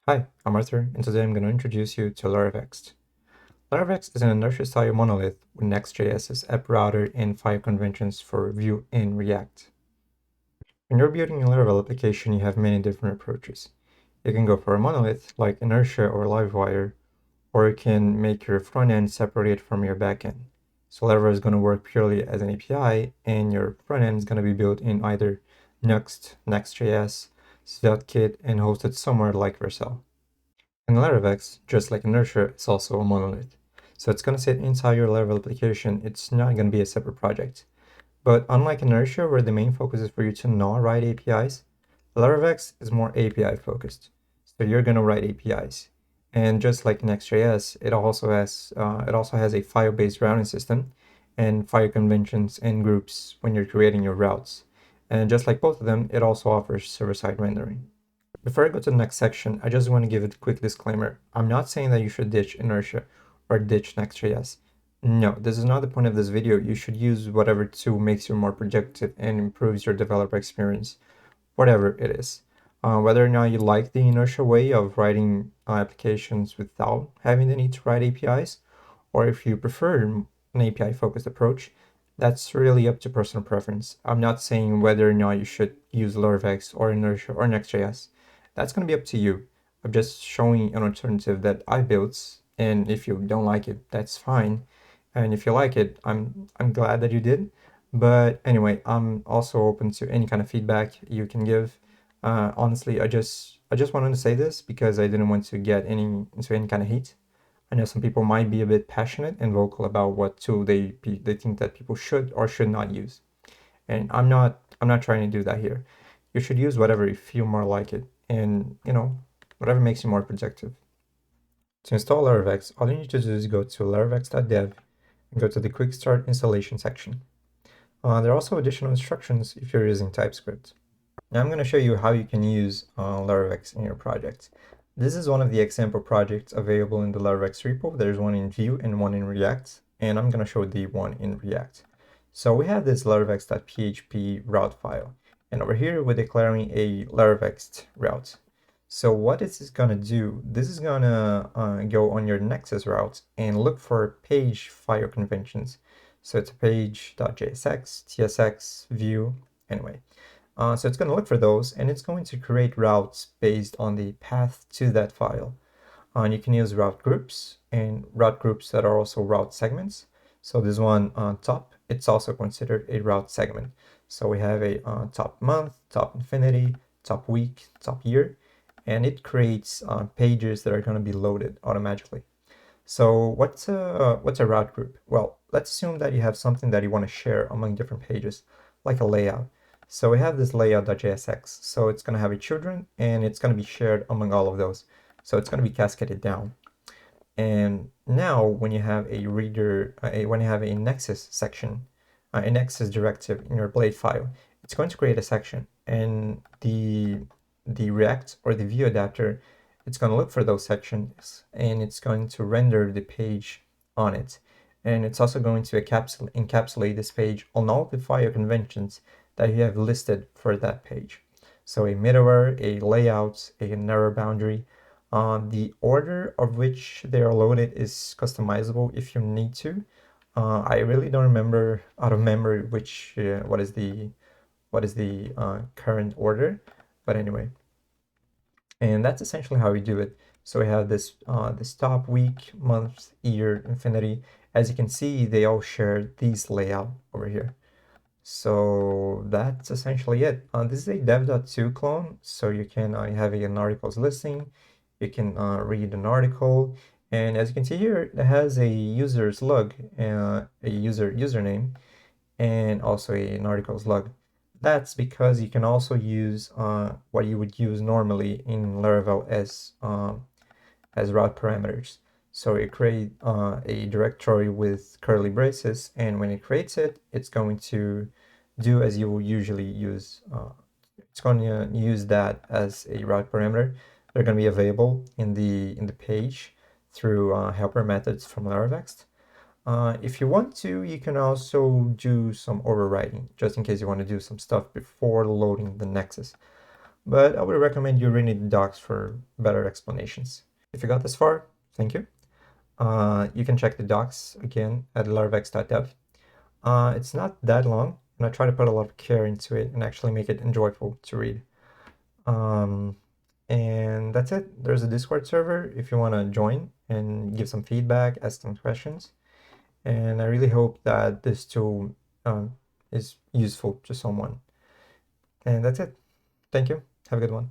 Hi, I'm Arthur, and today I'm going to introduce you to Laravext. Laravext is an inertia-styled monolith with Next.js's app router and file conventions for Vue and React. When you're building a Laravel application, you have many different approaches. You can go for a monolith like Inertia or Livewire, or you can make your front end separated from your back end. So Laravel is going to work purely as an API, and your front end is going to be built in either Next, Next.js, Svelte, and hosted somewhere like Vercel. And Laravext, just like Inertia, is also a monolith. So it's going to sit inside your Laravel application. It's not going to be a separate project. But unlike Inertia, where the main focus is for you to not write APIs, Laravext is more API focused. So you're going to write APIs. And just like Next.js, it also has a file-based routing system and file conventions and groups when you're creating your routes. And just like both of them, it also offers server-side rendering. Before I go to the next section, I just want to give a quick disclaimer. I'm not saying that you should ditch Inertia or ditch Next.js. No, this is not the point of this video. You should use whatever tool makes you more productive and improves your developer experience, whatever it is. Whether or not you like the Inertia way of writing applications without having the need to write APIs, or if you prefer an API-focused approach, that's really up to personal preference. I'm not saying whether or not you should use Laravext or Inertia or Next.js. That's going to be up to you. I'm just showing an alternative that I built, and if you don't like it, that's fine. And if you like it, I'm glad that you did. But anyway, I'm also open to any kind of feedback you can give. Honestly, I just wanted to say this because I didn't want to get into any kind of heat. I know some people might be a bit passionate and vocal about what tool they think that people should or should not use. And I'm not trying to do that here. You should use whatever you feel more like it, and whatever makes you more productive. To install Laravext, all you need to do is go to laravext.dev and go to the quick start installation section. There are also additional instructions if you're using TypeScript. Now I'm going to show you how you can use Laravext in your project. This is one of the example projects available in the Laravext repo. There's one in Vue and one in React, and I'm going to show the one in React. So we have this laravext.php route file, and over here we're declaring a Laravext route. So what is this going to do? This is going to go on your Nexus route and look for page file conventions. So it's a page.jsx, tsx, view, anyway. So it's going to look for those, and it's going to create routes based on the path to that file. And you can use route groups and route groups that are also route segments. So this one on top, it's also considered a route segment. So we have a top month, top infinity, top week, top year, and it creates pages that are going to be loaded automatically. So what's a route group? Well, let's assume that you have something that you want to share among different pages, like a layout. So we have this layout.jsx. So it's going to have a children, and it's going to be shared among all of those. So it's going to be cascaded down. And now when you have a reader, when you have a Nexus section, a Nexus directive in your Blade file, it's going to create a section, and the React or the Vue adapter, it's going to look for those sections, and it's going to render the page on it. And it's also going to encapsulate this page on all the file conventions that you have listed for that page. So a middleware, a layout, a narrow boundary. The order of which they are loaded is customizable if you need to. I really don't remember out of memory what is the current order, but anyway. And that's essentially how we do it. So we have this top, week, month, year, infinity. As you can see, they all share this layout over here. So that's essentially it. This is a dev.to clone, so you can have an articles listing. You can read an article, and as you can see here, it has a user's log, a username, and also an articles log. That's because you can also use what you would use normally in Laravel as route parameters. So you create a directory with curly braces, and when it creates it, it's going to do as you will usually use. It's going to use that as a route parameter. They're going to be available in the page through helper methods from Laravext. If you want to, you can also do some overriding, just in case you want to do some stuff before loading the Nexus. but I would recommend you reading the docs for better explanations. If you got this far, thank you. You can check the docs again at laravext.dev. It's not that long, and I try to put a lot of care into it and actually make it enjoyable to read. And that's it. There's a Discord server if you want to join and give some feedback, ask some questions. And I really hope that this tool is useful to someone. And that's it. Thank you. Have a good one.